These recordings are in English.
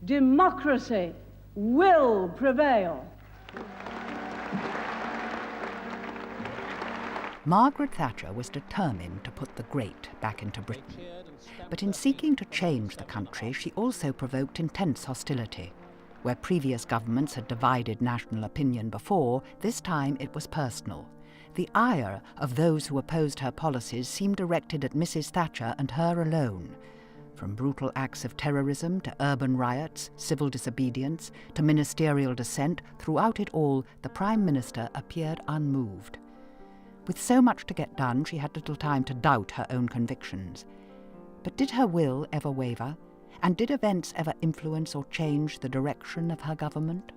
democracy will prevail. Margaret Thatcher was determined to put the great back into Britain. But in seeking to change the country, she also provoked intense hostility. Where previous governments had divided national opinion before, this time it was personal. The ire of those who opposed her policies seemed directed at Mrs. Thatcher and her alone. From brutal acts of terrorism to urban riots, civil disobedience, to ministerial dissent, throughout it all, the Prime Minister appeared unmoved. With so much to get done, she had little time to doubt her own convictions. But did her will ever waver? And did events ever influence or change the direction of her government?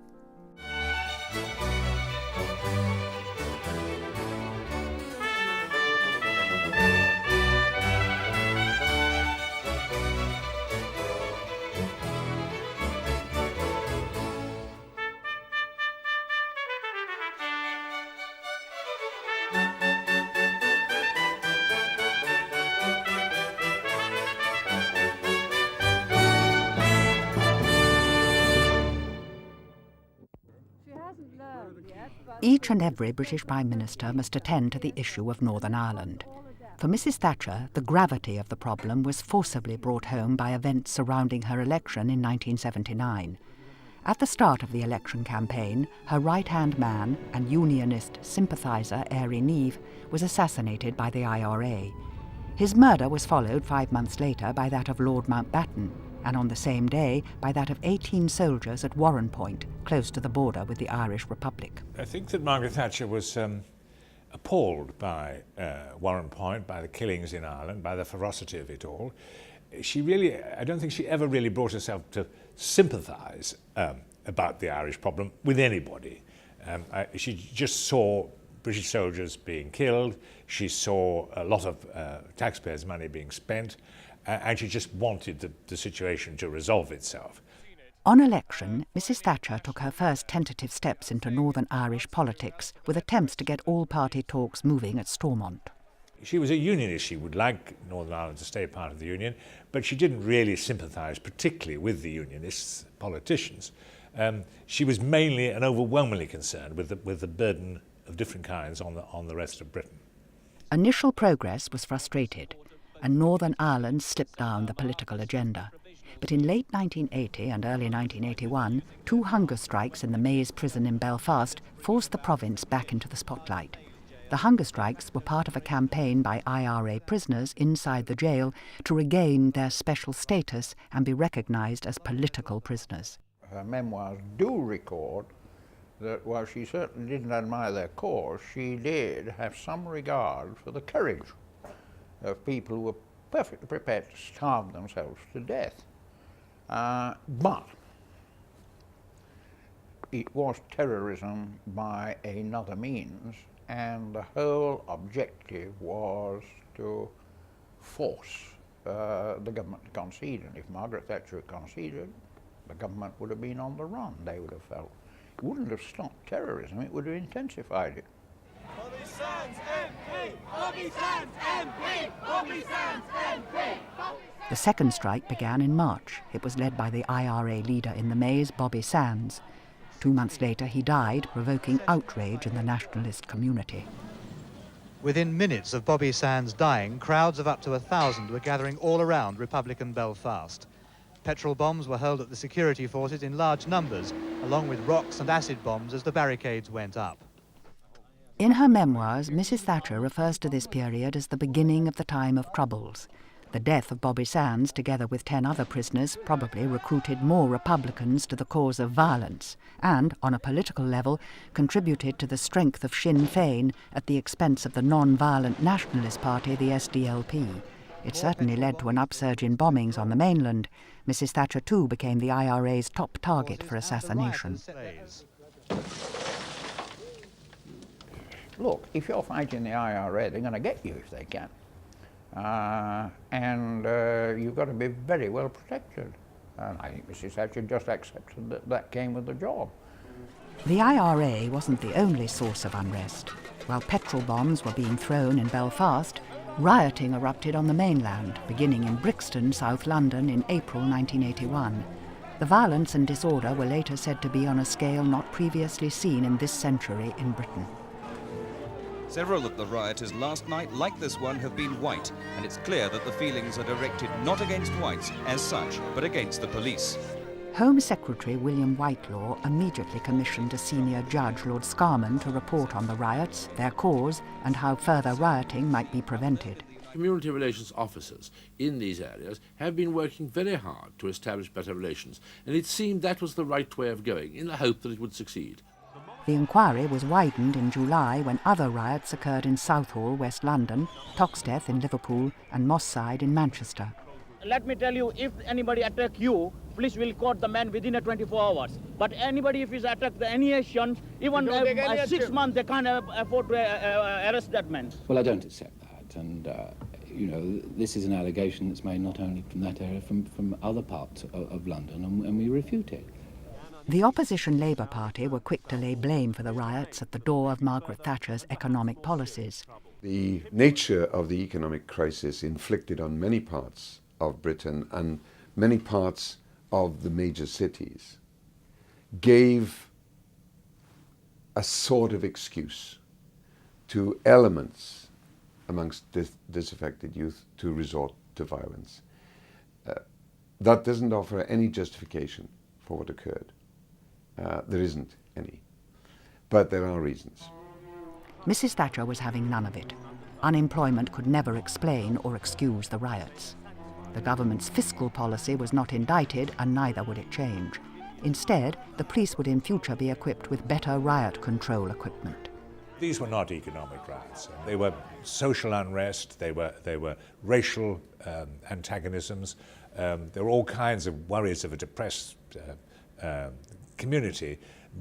Each and every British Prime Minister must attend to the issue of Northern Ireland. For Mrs. Thatcher, the gravity of the problem was forcibly brought home by events surrounding her election in 1979. At the start of the election campaign, her right-hand man and unionist sympathiser, Airey Neave, was assassinated by the IRA. His murder was followed 5 months later by that of Lord Mountbatten, and on the same day by that of 18 soldiers at Warren Point, close to the border with the Irish Republic. I think that Margaret Thatcher was appalled by Warren Point, by the killings in Ireland, by the ferocity of it all. I don't think she ever really brought herself to sympathise about the Irish problem with anybody. She just saw British soldiers being killed, she saw a lot of taxpayers' money being spent, and she just wanted the situation to resolve itself. On election, Mrs. Thatcher took her first tentative steps into Northern Irish politics with attempts to get all-party talks moving at Stormont. She was a unionist. She would like Northern Ireland to stay part of the Union, but she didn't really sympathise particularly with the Unionists, politicians. She was mainly and overwhelmingly concerned with the burden of different kinds on the rest of Britain. Initial progress was frustrated, and Northern Ireland slipped down the political agenda. But in late 1980 and early 1981, 2 hunger strikes in the Maze prison in Belfast forced the province back into the spotlight. The hunger strikes were part of a campaign by IRA prisoners inside the jail to regain their special status and be recognised as political prisoners. Her memoirs do record that while she certainly didn't admire their cause, she did have some regard for the courage of people who were perfectly prepared to starve themselves to death. But it was terrorism by another means, and the whole objective was to force the government to concede. And if Margaret Thatcher had conceded, the government would have been on the run, they would have felt. It wouldn't have stopped terrorism, it would have intensified it. Bobby Sands MP! Bobby Sands MP! Bobby Sands MP! The second strike began in March. It was led by the IRA leader in the Maze, Bobby Sands. 2 months later, he died, provoking outrage in the nationalist community. Within minutes of Bobby Sands dying, crowds of up to 1,000 were gathering all around Republican Belfast. Petrol bombs were hurled at the security forces in large numbers, along with rocks and acid bombs as the barricades went up. In her memoirs, Mrs. Thatcher refers to this period as the beginning of the time of troubles. The death of Bobby Sands, together with 10 other prisoners, probably recruited more Republicans to the cause of violence and, on a political level, contributed to the strength of Sinn Féin at the expense of the non-violent nationalist party, the SDLP. It certainly led to an upsurge in bombings on the mainland. Mrs. Thatcher, too, became the IRA's top target for assassination. Look, if you're fighting the IRA, they're going to get you if they can. You've got to be very well protected. And I think Mrs. Thatcher just accepted that that came with the job. The IRA wasn't the only source of unrest. While petrol bombs were being thrown in Belfast, rioting erupted on the mainland, beginning in Brixton, South London, in April 1981. The violence and disorder were later said to be on a scale not previously seen in this century in Britain. Several of the rioters last night, like this one, have been white, and it's clear that the feelings are directed not against whites as such, but against the police. Home Secretary William Whitelaw immediately commissioned a senior judge, Lord Scarman, to report on the riots, their cause, and how further rioting might be prevented. Community relations officers in these areas have been working very hard to establish better relations, and it seemed that was the right way of going, in the hope that it would succeed. The inquiry was widened in July when other riots occurred in Southall, West London, Toxteth in Liverpool, and Moss Side in Manchester. Let me tell you, if anybody attack you, police will caught the man within 24 hours. But anybody, if he's attacked any Asians, even 6 months, they can't afford to arrest that man. Well, I don't accept that, and you know, this is an allegation that's made not only from that area, from other parts of London, and we refute it. The opposition Labour Party were quick to lay blame for the riots at the door of Margaret Thatcher's economic policies. The nature of the economic crisis inflicted on many parts of Britain and many parts of the major cities gave a sort of excuse to elements amongst disaffected youth to resort to violence. That doesn't offer any justification for what occurred. There isn't any. But there are reasons. Mrs. Thatcher was having none of it. Unemployment could never explain or excuse the riots. The government's fiscal policy was not indicted, and neither would it change. Instead, the police would in future be equipped with better riot control equipment. These were not economic riots. They were social unrest, they were racial antagonisms. There were all kinds of worries of a depressed community,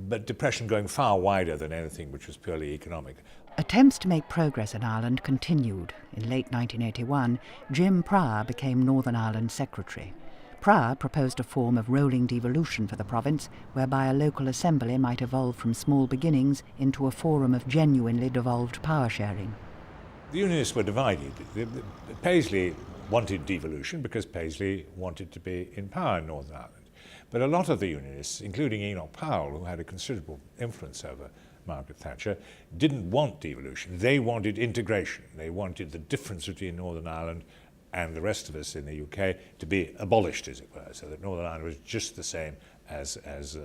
but depression going far wider than anything which was purely economic. Attempts to make progress in Ireland continued. In late 1981, Jim Pryor became Northern Ireland Secretary. Pryor proposed a form of rolling devolution for the province, whereby a local assembly might evolve from small beginnings into a forum of genuinely devolved power sharing. The Unionists were divided. Paisley wanted devolution because Paisley wanted to be in power in Northern Ireland. But a lot of the Unionists, including Enoch Powell, who had a considerable influence over Margaret Thatcher, didn't want devolution. They wanted integration. They wanted the difference between Northern Ireland and the rest of us in the UK to be abolished, as it were, so that Northern Ireland was just the same as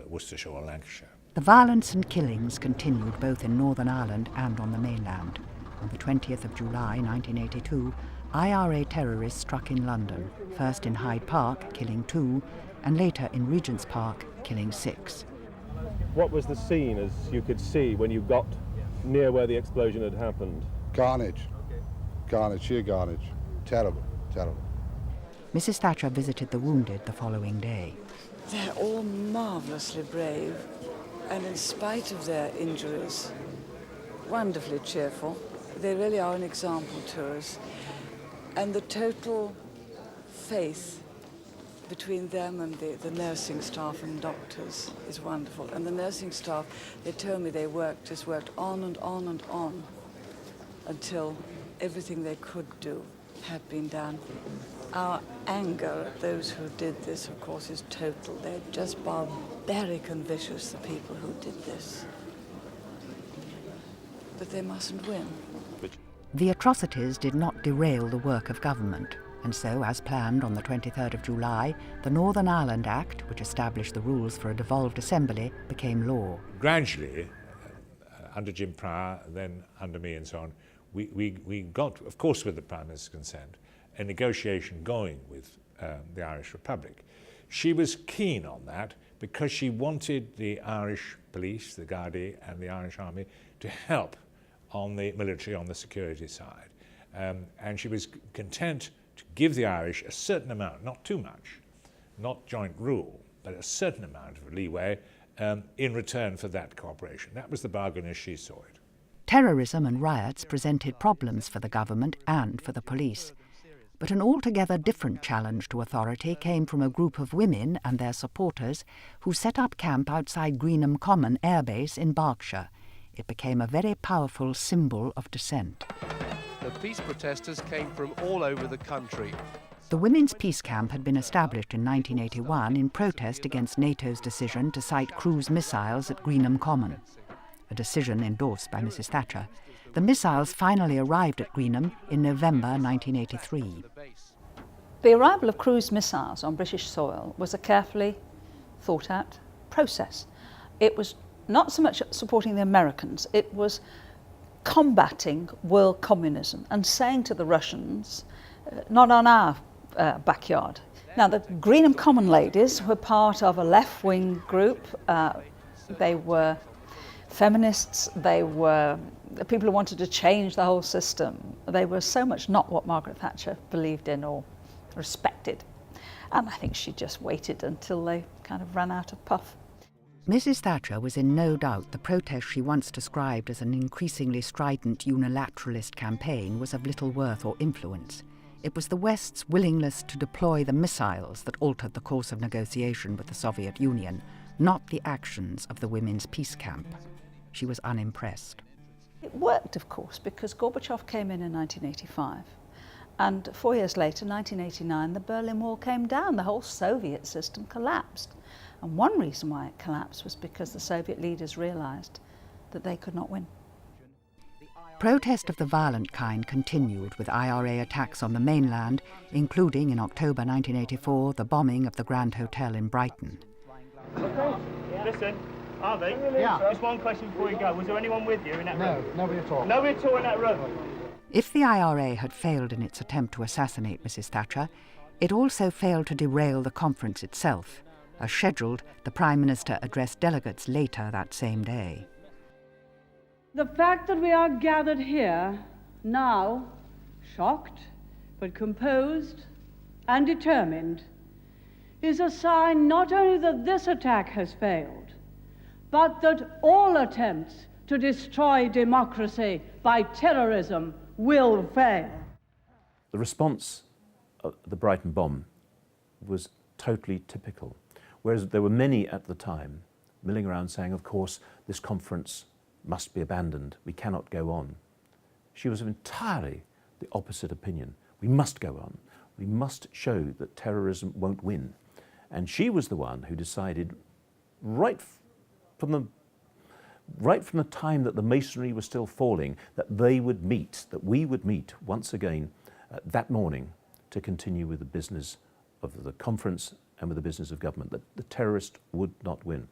Worcestershire or Lancashire. The violence and killings continued both in Northern Ireland and on the mainland. On the 20th of July 1982, IRA terrorists struck in London, first in Hyde Park, killing 2, and later in Regent's Park, killing 6. What was the scene, as you could see, when you got near where the explosion had happened? Carnage. Carnage, sheer carnage. Terrible, terrible. Mrs. Thatcher visited the wounded the following day. They're all marvellously brave, and in spite of their injuries, wonderfully cheerful. They really are an example to us. And the total faith between them and the nursing staff and doctors is wonderful. And the nursing staff, they told me they just worked on and on and on until everything they could do had been done. Our anger at those who did this, of course, is total. They're just barbaric and vicious, the people who did this. But they mustn't win. The atrocities did not derail the work of government, and so, as planned on the 23rd of July, the Northern Ireland Act, which established the rules for a devolved assembly, became law. Gradually, under Jim Pryor, then under me and so on, we got, of course with the Prime Minister's consent, a negotiation going with the Irish Republic. She was keen on that because she wanted the Irish police, the Gardaí and the Irish Army to help on the military, on the security side. And she was content to give the Irish a certain amount, not too much, not joint rule, but a certain amount of leeway in return for that cooperation. That was the bargain as she saw it. Terrorism and riots presented problems for the government and for the police. But an altogether different challenge to authority came from a group of women and their supporters who set up camp outside Greenham Common Air Base in Berkshire. It became a very powerful symbol of dissent. The peace protesters came from all over the country. The Women's Peace Camp had been established in 1981 in protest against NATO's decision to site cruise missiles at Greenham Common, a decision endorsed by Mrs. Thatcher. The missiles finally arrived at Greenham in November 1983. The arrival of cruise missiles on British soil was a carefully thought out process. It was not so much supporting the Americans, it was combating world communism and saying to the Russians, not on our backyard. Now, the Greenham Common ladies were part of a left-wing group. They were feminists, they were people who wanted to change the whole system. They were so much not what Margaret Thatcher believed in or respected. And I think she just waited until they kind of ran out of puff. Mrs. Thatcher was in no doubt the protest she once described as an increasingly strident unilateralist campaign was of little worth or influence. It was the West's willingness to deploy the missiles that altered the course of negotiation with the Soviet Union, not the actions of the Women's Peace Camp. She was unimpressed. It worked, of course, because Gorbachev came in 1985. And 4 years later, 1989, the Berlin Wall came down. The whole Soviet system collapsed. And one reason why it collapsed was because the Soviet leaders realised that they could not win. Protest of the violent kind continued with IRA attacks on the mainland, including in October 1984 the bombing of the Grand Hotel in Brighton. Listen, Harvey, just one question before you go. Was there anyone with you in that room? No, nobody at all. Nobody at all in that room? If the IRA had failed in its attempt to assassinate Mrs. Thatcher, it also failed to derail the conference itself. As scheduled, the Prime Minister addressed delegates later that same day. The fact that we are gathered here now, shocked but composed and determined, is a sign not only that this attack has failed, but that all attempts to destroy democracy by terrorism will fail. The response of the Brighton bomb was totally typical, whereas there were many at the time milling around saying, of course, this conference must be abandoned, we cannot go on. She was of entirely the opposite opinion. We must go on. We must show that terrorism won't win. And she was the one who decided right from the time that the masonry was still falling, that they would meet, that we would meet once again that morning to continue with the business of the conference and with the business of government, that the terrorist would not win.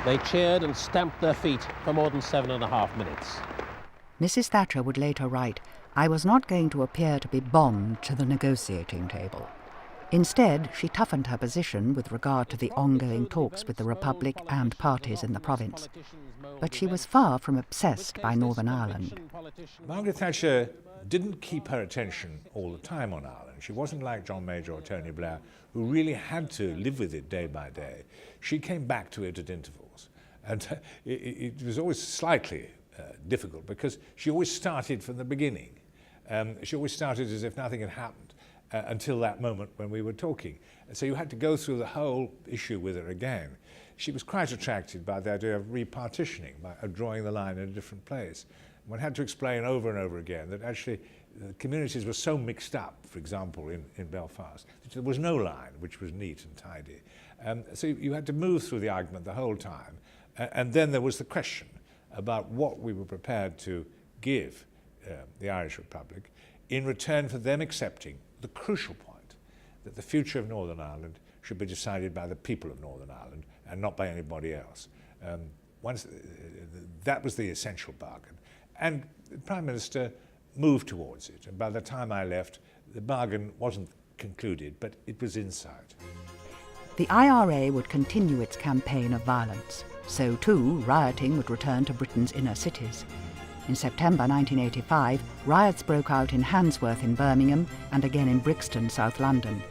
They cheered and stamped their feet for more than 7.5 minutes. Mrs. Thatcher would later write, "I was not going to appear to be bombed to the negotiating table." Instead, she toughened her position with regard to the ongoing talks with the Republic and parties in the province. But she was far from obsessed by Northern Ireland. Margaret Thatcher didn't keep her attention all the time on Ireland. She wasn't like John Major or Tony Blair, who really had to live with it day by day. She came back to it at intervals. And it was always slightly difficult because she always started from the beginning. She always started as if nothing had happened until that moment when we were talking. And so you had to go through the whole issue with her again. She was quite attracted by the idea of repartitioning, by drawing the line in a different place. One had to explain over and over again that actually the communities were so mixed up, for example, in Belfast, that there was no line which was neat and tidy. So you had to move through the argument the whole time. And then there was the question about what we were prepared to give the Irish Republic in return for them accepting the crucial point that the future of Northern Ireland should be decided by the people of Northern Ireland and not by anybody else. That was the essential bargain. And the Prime Minister moved towards it. And by the time I left, the bargain wasn't concluded, but it was in sight. The IRA would continue its campaign of violence. So too, rioting would return to Britain's inner cities. In September 1985, riots broke out in Handsworth in Birmingham and again in Brixton, South London.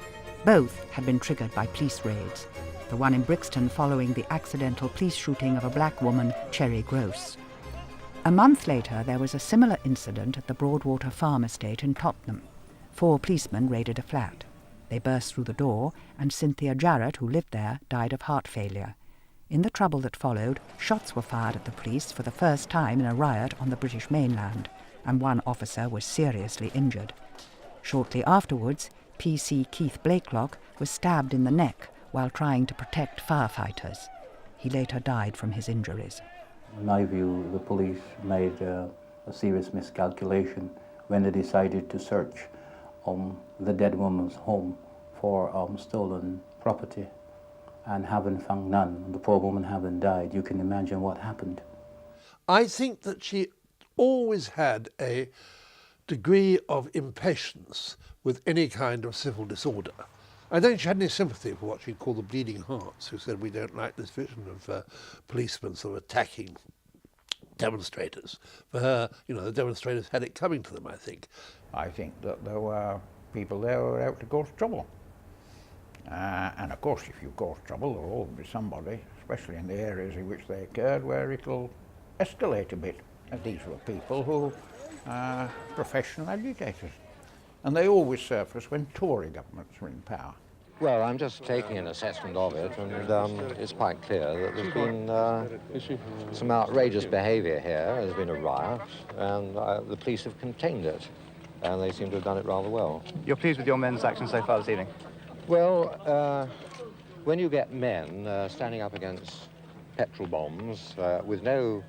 Both had been triggered by police raids, the one in Brixton following the accidental police shooting of a black woman, Cherry Gross. A month later, there was a similar incident at the Broadwater Farm Estate in Tottenham. 4 policemen raided a flat. They burst through the door, and Cynthia Jarrett, who lived there, died of heart failure. In the trouble that followed, shots were fired at the police for the first time in a riot on the British mainland. and one officer was seriously injured. Shortly afterwards, PC Keith Blakelock was stabbed in the neck while trying to protect firefighters. He later died from his injuries. In my view, the police made a serious miscalculation when they decided to search the dead woman's home for stolen property, and having found none, the poor woman having died, you can imagine what happened. I think that she always had a degree of impatience with any kind of civil disorder. I don't think she had any sympathy for what she'd call the bleeding hearts, who said we don't like this vision of policemen sort of attacking demonstrators. For her, the demonstrators had it coming to them, I think. I think that there were people there who were out to cause trouble. And of course, if you cause trouble, there will always be somebody, especially in the areas in which they occurred, where it'll escalate a bit. And these were people who are professional agitators. And they always surface when Tory governments were in power. Well, I'm just taking an assessment of it, and it's quite clear that there's been some outrageous behaviour here. There's been a riot, and the police have contained it, and they seem to have done it rather well. You're pleased with your men's action so far this evening? Well, when you get men standing up against petrol bombs with no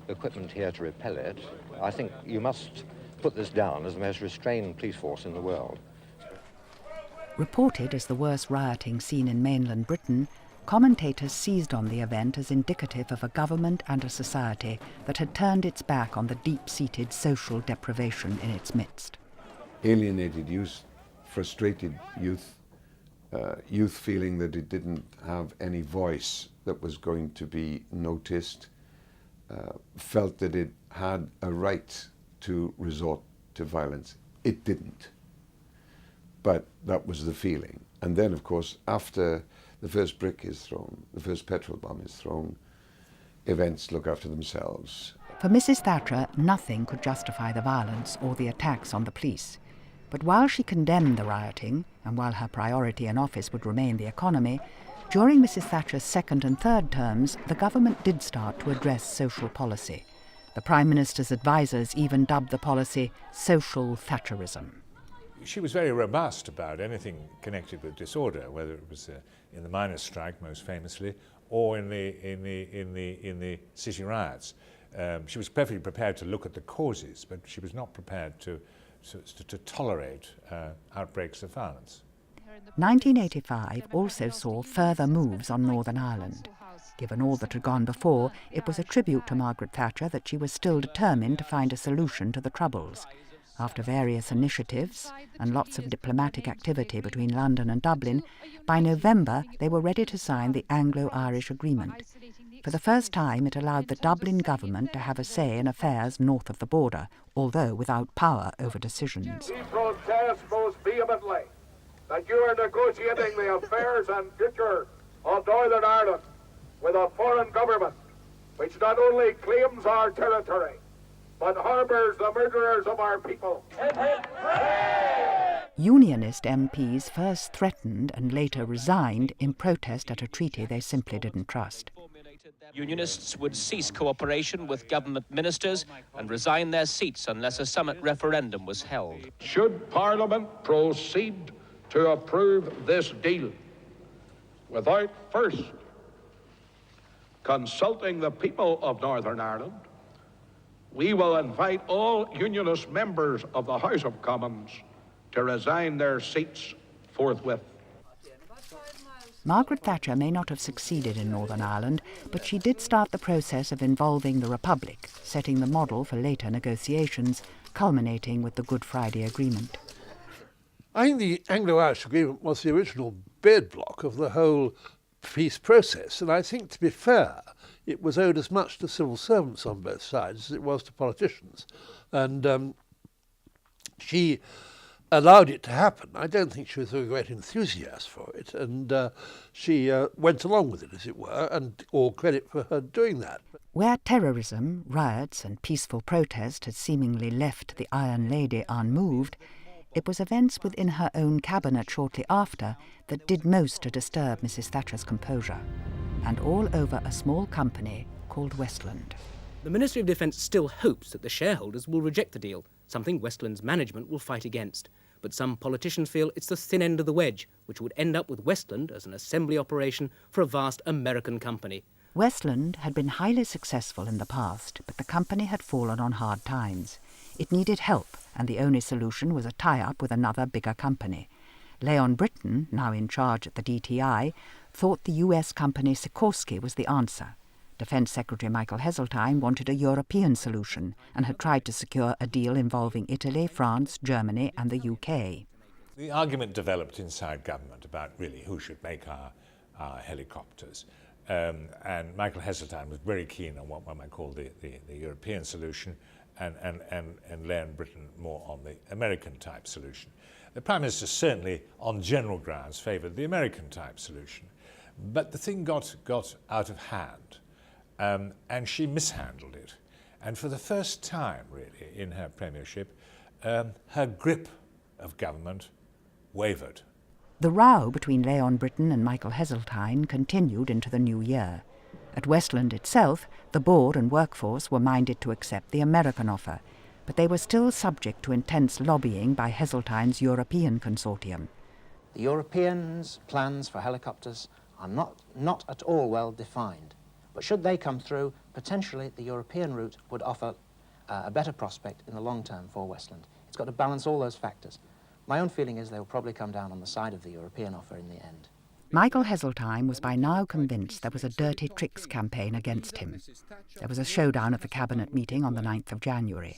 equipment here to repel it, I think you must put this down as the most restrained police force in the world. Reported as the worst rioting seen in mainland Britain, commentators seized on the event as indicative of a government and a society that had turned its back on the deep-seated social deprivation in its midst. Alienated youth, frustrated youth, youth feeling that it didn't have any voice that was going to be noticed, felt that it had a right to resort to violence. It didn't. But that was the feeling. And then, of course, after the first brick is thrown, the first petrol bomb is thrown, events look after themselves. For Mrs. Thatcher, nothing could justify the violence or the attacks on the police. But while she condemned the rioting, and while her priority in office would remain the economy, during Mrs. Thatcher's second and third terms, the government did start to address social policy. The Prime Minister's advisers even dubbed the policy social Thatcherism. She was very robust about anything connected with disorder, whether it was in the miners' strike, most famously, or in the city riots. She was perfectly prepared to look at the causes, but she was not prepared to tolerate outbreaks of violence. 1985 also saw further moves on Northern Ireland. Given all that had gone before, it was a tribute to Margaret Thatcher that she was still determined to find a solution to the Troubles. After various initiatives and lots of diplomatic activity between London and Dublin, by November they were ready to sign the Anglo-Irish Agreement. For the first time, it allowed the Dublin government to have a say in affairs north of the border, although without power over decisions. We protest most vehemently that you are negotiating the affairs and future of Northern Ireland with a foreign government which not only claims our territory, but harbours the murderers of our people. Unionist MPs first threatened and later resigned in protest at a treaty they simply didn't trust. Unionists would cease cooperation with government ministers and resign their seats unless a summit referendum was held. Should Parliament proceed to approve this deal without first consulting the people of Northern Ireland, we will invite all Unionist members of the House of Commons to resign their seats forthwith. Margaret Thatcher may not have succeeded in Northern Ireland, but she did start the process of involving the Republic, setting the model for later negotiations, culminating with the Good Friday Agreement. I think the Anglo-Irish Agreement was the original bedrock of the whole peace process, and I think, to be fair, it was owed as much to civil servants on both sides as it was to politicians. And she allowed it to happen. I don't think she was a great enthusiast for it, and she went along with it, as it were, and all credit for her doing that. Where terrorism, riots and peaceful protest had seemingly left the Iron Lady unmoved, it was events within her own cabinet shortly after that did most to disturb Mrs. Thatcher's composure, and all over a small company called Westland. The Ministry of Defence still hopes that the shareholders will reject the deal, something Westland's management will fight against. But some politicians feel it's the thin end of the wedge, which would end up with Westland as an assembly operation for a vast American company. Westland had been highly successful in the past, but the company had fallen on hard times. It needed help, and the only solution was a tie-up with another bigger company. Leon Britton, now in charge at the DTI, thought the US company Sikorsky was the answer. Defence Secretary Michael Heseltine wanted a European solution and had tried to secure a deal involving Italy, France, Germany and the UK. The argument developed inside government about really who should make our helicopters. And Michael Heseltine was very keen on what one might call the European solution, and Leon Britton more on the American-type solution. The Prime Minister certainly, on general grounds, favoured the American-type solution. But the thing got out of hand, and she mishandled it. And for the first time, really, in her premiership, her grip of government wavered. The row between Leon Britton and Michael Heseltine continued into the new year. At Westland itself, the board and workforce were minded to accept the American offer, but they were still subject to intense lobbying by Heseltine's European consortium. The Europeans' plans for helicopters are not at all well defined, but should they come through, potentially the European route would offer a better prospect in the long term for Westland. It's got to balance all those factors. My own feeling is they will probably come down on the side of the European offer in the end. Michael Heseltine was by now convinced there was a dirty tricks campaign against him. There was a showdown at the cabinet meeting on the 9th of January.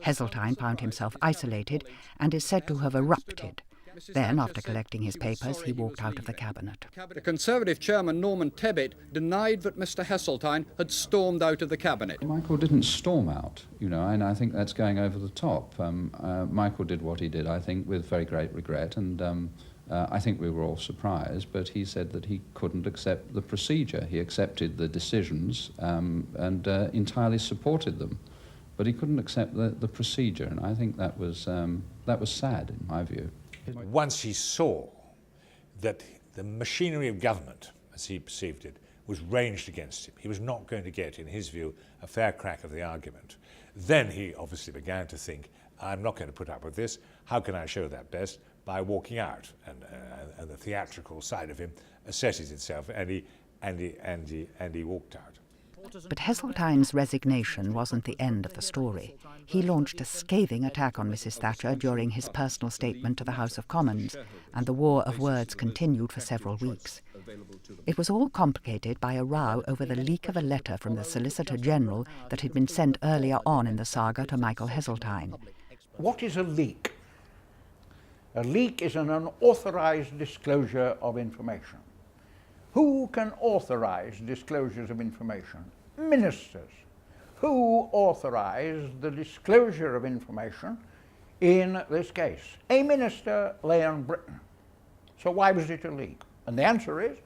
Heseltine found himself isolated and is said to have erupted. Then, after collecting his papers, he walked out of the cabinet. The Conservative chairman, Norman Tebbit, denied that Mr Heseltine had stormed out of the cabinet. Michael didn't storm out, and I think that's going over the top. Michael did what he did, I think, with very great regret, and I think we were all surprised, but he said that he couldn't accept the procedure. He accepted the decisions and entirely supported them, but he couldn't accept the procedure, and I think that was sad, in my view. Once he saw that the machinery of government, as he perceived it, was ranged against him, he was not going to get, in his view, a fair crack of the argument, then he obviously began to think, I'm not going to put up with this. How can I show that best? By walking out. And the theatrical side of him asserted itself, and he walked out. But Heseltine's resignation wasn't the end of the story. He launched a scathing attack on Mrs Thatcher during his personal statement to the House of Commons, and the war of words continued for several weeks. It was all complicated by a row over the leak of a letter from the Solicitor General that had been sent earlier on in the saga to Michael Heseltine. What is a leak? A leak is an unauthorised disclosure of information. Who can authorise disclosures of information? Ministers. Who authorised the disclosure of information in this case? A minister, Leon Britton. So why was it a leak? And the answer is, it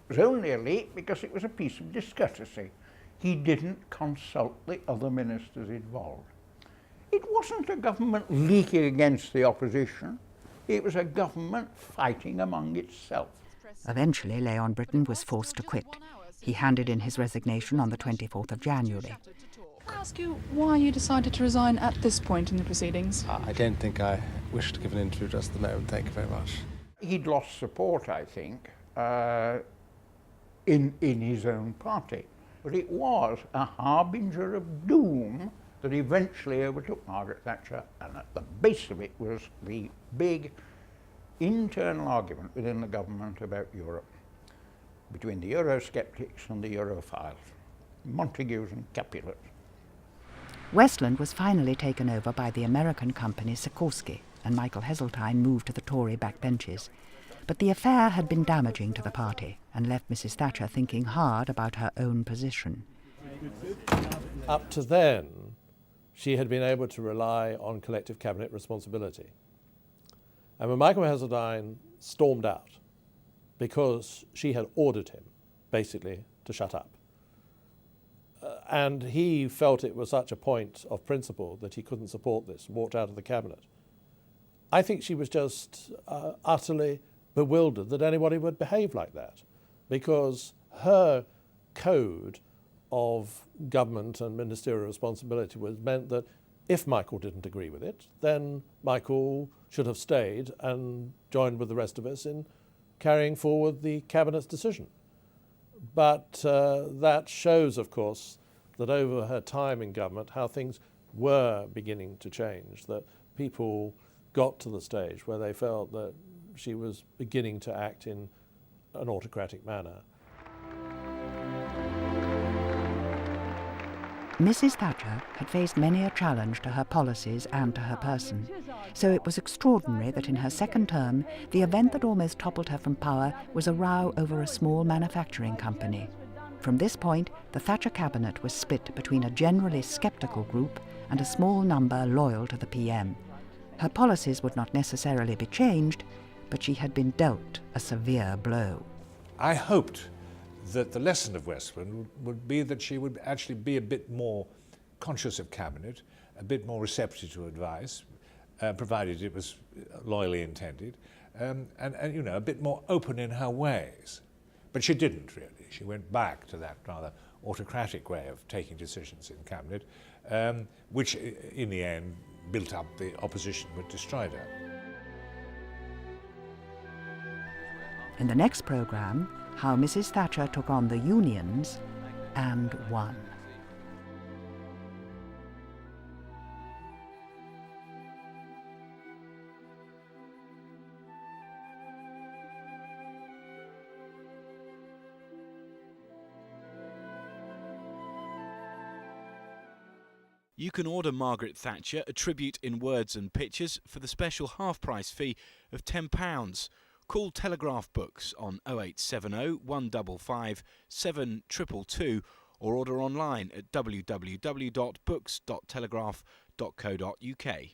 was only a leak because it was a piece of discourtesy. He didn't consult the other ministers involved. It wasn't a government leaking against the opposition. It was a government fighting among itself. Eventually, Leon Britton was forced to quit. He handed in his resignation on the 24th of January. Can I ask you why you decided to resign at this point in the proceedings? I don't think I wish to give an interview just at the moment. Thank you very much. He'd lost support, I think, in his own party. But it was a harbinger of doom that eventually overtook Margaret Thatcher, and at the base of it was the big internal argument within the government about Europe, between the Eurosceptics and the Europhiles, Montagues and Capulets. Westland was finally taken over by the American company Sikorsky, and Michael Heseltine moved to the Tory backbenches. But the affair had been damaging to the party and left Mrs Thatcher thinking hard about her own position. Up to then, she had been able to rely on collective cabinet responsibility. And when Michael Heseltine stormed out, because she had ordered him, basically, to shut up, and he felt it was such a point of principle that he couldn't support this, walked out of the cabinet, I think she was just utterly bewildered that anybody would behave like that, because her code of government and ministerial responsibility meant that if Michael didn't agree with it, then Michael should have stayed and joined with the rest of us in carrying forward the Cabinet's decision. But that shows, of course, that over her time in government, how things were beginning to change, that people got to the stage where they felt that she was beginning to act in an autocratic manner. Mrs. Thatcher had faced many a challenge to her policies and to her person, so it was extraordinary that in her second term, the event that almost toppled her from power was a row over a small manufacturing company. From this point, the Thatcher cabinet was split between a generally sceptical group and a small number loyal to the PM. Her policies would not necessarily be changed, but she had been dealt a severe blow. I hoped that the lesson of Westland would be that she would actually be a bit more conscious of cabinet, a bit more receptive to advice, provided it was loyally intended, and you know, a bit more open in her ways. But she didn't really. She went back to that rather autocratic way of taking decisions in cabinet, which in the end built up the opposition that destroyed her. In the next programme, how Mrs. Thatcher took on the unions and won. You can order Margaret Thatcher a tribute in words and pictures for the special half-price fee of £10. Call Telegraph Books on 0870 155 7222 or order online at www.books.telegraph.co.uk.